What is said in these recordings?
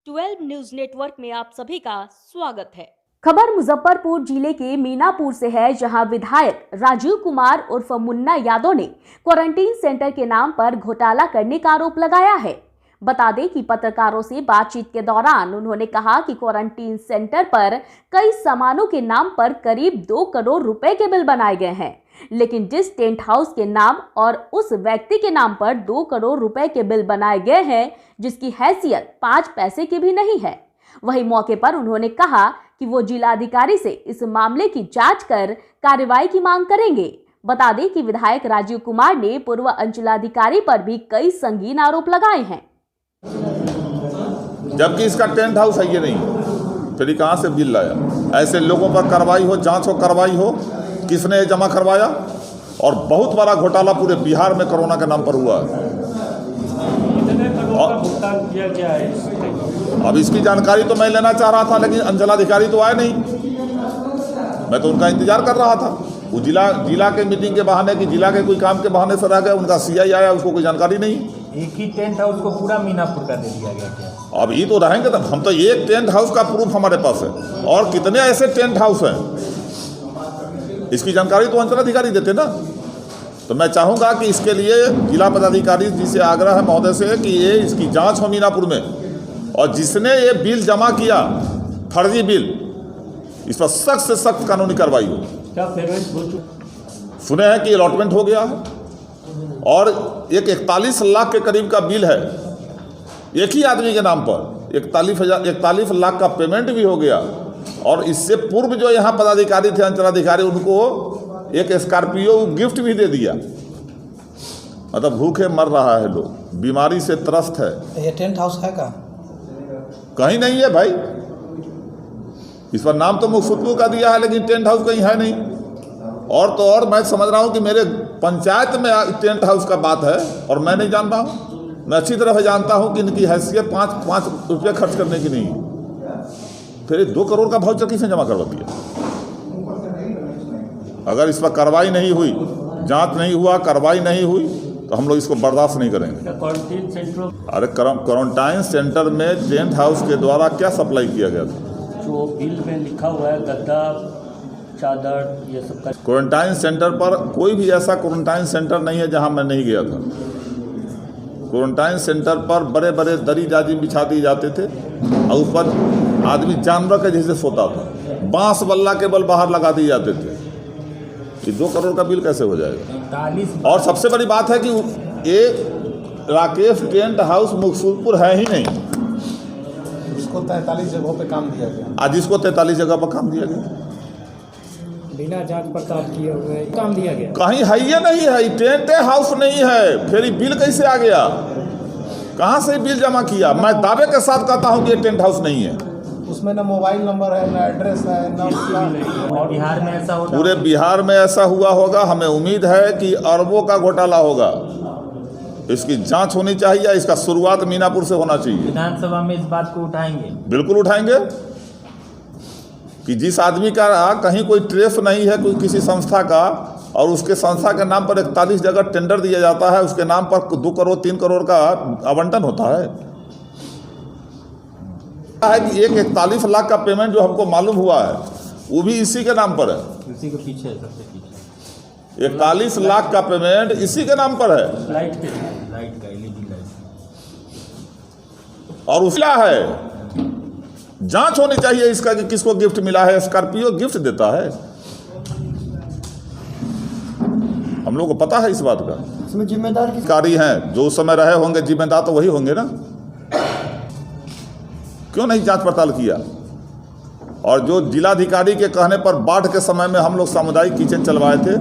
12 news network में आप सभी का स्वागत है। खबर मुजफ्फरपुर जिले के मीनापुर से है, जहां विधायक राजीव कुमार उर्फ मुन्ना यादव ने क्वारंटीन सेंटर के नाम पर घोटाला करने का आरोप लगाया है। बता दें कि पत्रकारों से बातचीत के दौरान उन्होंने कहा कि क्वारंटीन सेंटर पर कई सामानों के नाम पर करीब 2 करोड़ रुपए के बिल बनाए गए हैं, लेकिन जिस टेंट हाउस के नाम और उस व्यक्ति के नाम पर 2 करोड़ रुपए के बिल बनाए गए हैं, जिसकी हैसियत 5 पैसे की भी नहीं है। वहीं मौके पर उन्होंने कहा कि वो जिलाधिकारी से इस मामले की जांच कर कार्रवाई की मांग करेंगे। बता दें कि विधायक राजीव कुमार ने पूर्व अंचलाधिकारी पर भी कई संगीन आरोप लगाए हैं, जबकि इसका टेंट हाउस है ये नहीं, फिर कहाँ से बिल लाया। ऐसे लोगों पर कार्रवाई हो, जांच हो, कार्रवाई हो, किसने जमा करवाया। और बहुत बड़ा घोटाला पूरे बिहार में कोरोना के नाम पर हुआ है। अब इसकी जानकारी तो मैं लेना चाह रहा था, लेकिन अंचलाधिकारी तो आए नहीं। मैं तो उनका इंतजार कर रहा था। वो जिला के मीटिंग के बहाने कि जिला के कोई काम के बहाने से रह गए, उनका सीआई आया, उसको कोई जानकारी नहीं। एक ही टेंट हाउस को पूरा मीनापुर का दे दिया गया क्या? अब ये तो रहेंगे तब। हम तो एक टेंट हाउस का प्रूफ हमारे पास है, और कितने ऐसे टेंट हाउस हैं, इसकी जानकारी तो अंचलाधिकारी देते ना। तो मैं चाहूँगा कि इसके लिए जिला पदाधिकारी जी से आग्रह है महोदय से कि ये इसकी जांच हो मीनापुर में, और जिसने ये बिल जमा किया, फर्जी बिल, इस पर सख्त से सख्त कानूनी कार्रवाई हो। क्या पेमेंट हो चुका? सुने हैं कि अलॉटमेंट हो गया है, और एक 41 लाख के करीब का बिल है एक ही आदमी के नाम पर। 41 लाख का पेमेंट भी हो गया। और इससे पूर्व जो यहाँ पदाधिकारी थे, अंचलाधिकारी, उनको एक स्कॉर्पियो गिफ्ट भी दे दिया। मतलब भूखे मर रहा है लोग, बीमारी से त्रस्त है। ये टेंट हाउस है का? कहीं नहीं है भाई। इस पर नाम तो मुफ्तपुर का दिया है, लेकिन टेंट हाउस कहीं है नहीं। और तो और मैं समझ रहा हूँ कि मेरे पंचायत में टेंट हाउस का बात है, और मैं नहीं जान रहा हूँ। मैं अच्छी तरह से जानता हूँ कि इनकी हैसियत 5 रुपये खर्च करने की नहीं। फिर 2 करोड़ का वाउचर किसने जमा करवा दिया? अगर इस पर कार्रवाई नहीं हुई, जांच नहीं हुआ, कार्रवाई नहीं हुई, तो हम लोग इसको बर्दाश्त नहीं करेंगे। क्वारंटीन सेंटर, अरे क्वारंटाइन सेंटर में टेंट हाउस के द्वारा क्या सप्लाई किया गया था? जो बिल में लिखा हुआ है, गद्दा, चादर, ये सब का। क्वारंटाइन सेंटर पर कोई भी ऐसा क्वारंटाइन सेंटर नहीं है जहां मैं नहीं गया था। क्वारंटाइन सेंटर पर बड़े बड़े दरी जाजी बिछा दिए जाते थे, और ऊपर आदमी जानवर के जैसे सोता था। बांस बल्ला के बल बाहर लगा दिए जाते थे। ये 2 करोड़ का बिल कैसे हो जाएगा? और सबसे बड़ी बात है कि ये राकेश टेंट हाउस मुफ्तपुर है ही नहीं। उसको 43 जगहों पे काम दिया गया। आज इसको 43 जगह पर काम दिया गया, बिना जांच पड़ताल किए हुए काम दिया गया। कहीं है ये नहीं है, टेंट हाउस नहीं है। फिर ये बिल कैसे आ गया? कहाँ से बिल जमा किया? मैं दावे के साथ कहता हूँ कि ये टेंट हाउस नहीं है। उसमें ना मोबाइल नंबर है, ना एड्रेस है, ना और बिहार में ऐसा होता, पूरे बिहार में ऐसा हुआ होगा। हमें उम्मीद है कि अरबों का घोटाला होगा। इसकी जांच होनी चाहिए। इसका शुरुआत मीनापुर से होना चाहिए। विधानसभा में इस बात को उठाएंगे? बिल्कुल उठाएंगे कि जिस आदमी का कहीं कोई ट्रेस नहीं है, कोई किसी संस्था का, और उसके संस्था के नाम पर 41 जगह टेंडर दिया जाता है, उसके नाम पर 2 करोड़ 3 करोड़ का आवंटन होता है कि 41 लाख का पेमेंट जो हमको मालूम हुआ है, वो भी इसी के नाम पर है। इसी के पीछे, सबसे पीछे 41 लाख का पेमेंट इसी के नाम पर है। लाइट का LED लाइट, और उसला है, जांच होनी चाहिए इसका कि किसको गिफ्ट मिला है। स्कॉर्पियो गिफ्ट देता है, हम लोग को पता है इस बात का। इसमें जिम्मेदार अधिकारी हैं जो उस समय रहे होंगे, जिम्मेदार तो वही होंगे ना। क्यों नहीं जांच पड़ताल किया? और जो जिलाधिकारी के कहने पर बाढ़ के समय में हम लोग सामुदायिक किचन चलवाए थे,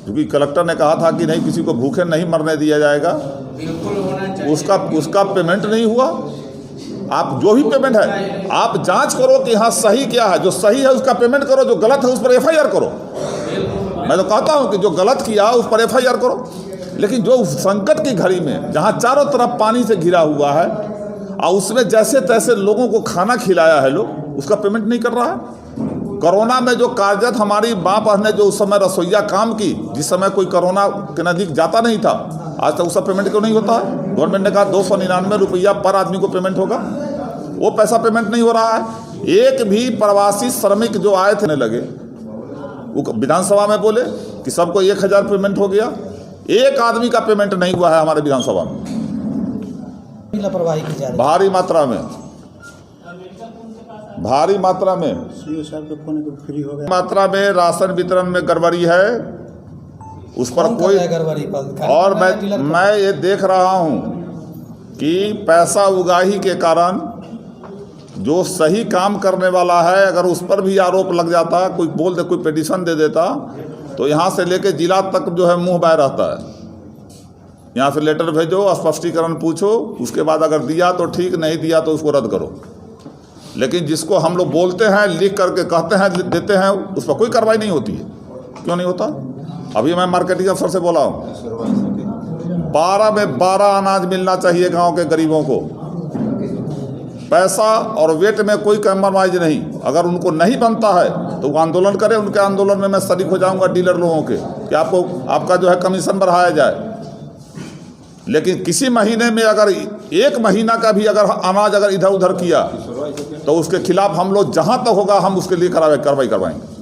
क्योंकि कलेक्टर ने कहा था कि नहीं, किसी को भूखे नहीं मरने दिया जाएगा, उसका पेमेंट नहीं हुआ। आप जो भी पेमेंट है, आप जांच करो कि हाँ सही क्या है। जो सही है उसका पेमेंट करो, जो गलत है उस पर FIR करो। मैं तो कहता हूँ कि जो गलत किया उस पर FIR करो। लेकिन जो संकट की घड़ी में, जहाँ चारों तरफ पानी से घिरा हुआ है, और उसमें जैसे तैसे लोगों को खाना खिलाया है लोग, उसका पेमेंट नहीं कर रहा है। कोरोना में जो कार्यरत हमारी माँ बहन ने जो उस समय रसोईया काम की, जिस समय कोई कोरोना के नज़दीक जाता नहीं था, आज तक उसका पेमेंट क्यों नहीं होता है? गवर्नमेंट ने कहा 299 रुपया पर आदमी को पेमेंट होगा। वो पैसा पेमेंट नहीं हो रहा है। एक भी प्रवासी श्रमिक जो आए थे लगे, वो विधानसभा में बोले कि सबको 1000 पेमेंट हो गया, एक आदमी का पेमेंट नहीं हुआ है हमारे विधानसभा में। लापरवाही की जा रही है। भारी मात्रा में सीओ साहब के फोन को फ्री हो गया। मात्रा में राशन वितरण में गड़बड़ी है, उस पर कौन कर कोई रहा है गड़बड़ी पर? और डीलर को- मैं ये देख रहा हूँ कि पैसा उगाही के कारण जो सही काम करने वाला है, अगर उस पर भी आरोप लग जाता, कोई बोल दे, कोई पिटीशन दे देता, तो यहाँ से लेके जिला तक जो है मुंह बाय रहता है। यहाँ से लेटर भेजो, स्पष्टीकरण पूछो, उसके बाद अगर दिया तो ठीक, नहीं दिया तो उसको रद्द करो। लेकिन जिसको हम लोग बोलते हैं, लिख करके कहते हैं, देते हैं, उस पर कोई कार्रवाई नहीं होती है। क्यों नहीं होता? अभी मैं मार्केटिंग अफसर से बोला हूँ, 12 में 12 अनाज मिलना चाहिए गांव के गरीबों को। पैसा और वेट में कोई कम्प्रोमाइज नहीं। अगर उनको नहीं बनता है तो वो आंदोलन करें, उनके आंदोलन में मैं शरीक हो जाऊंगा डीलर लोगों के, कि आपका जो है कमीशन बढ़ाया जाए। लेकिन किसी महीने में अगर 1 महीना का भी अगर अनाज अगर इधर उधर किया तो उसके खिलाफ हम लोग जहां तक होगा हम उसके लिए कार्रवाई करवाएंगे।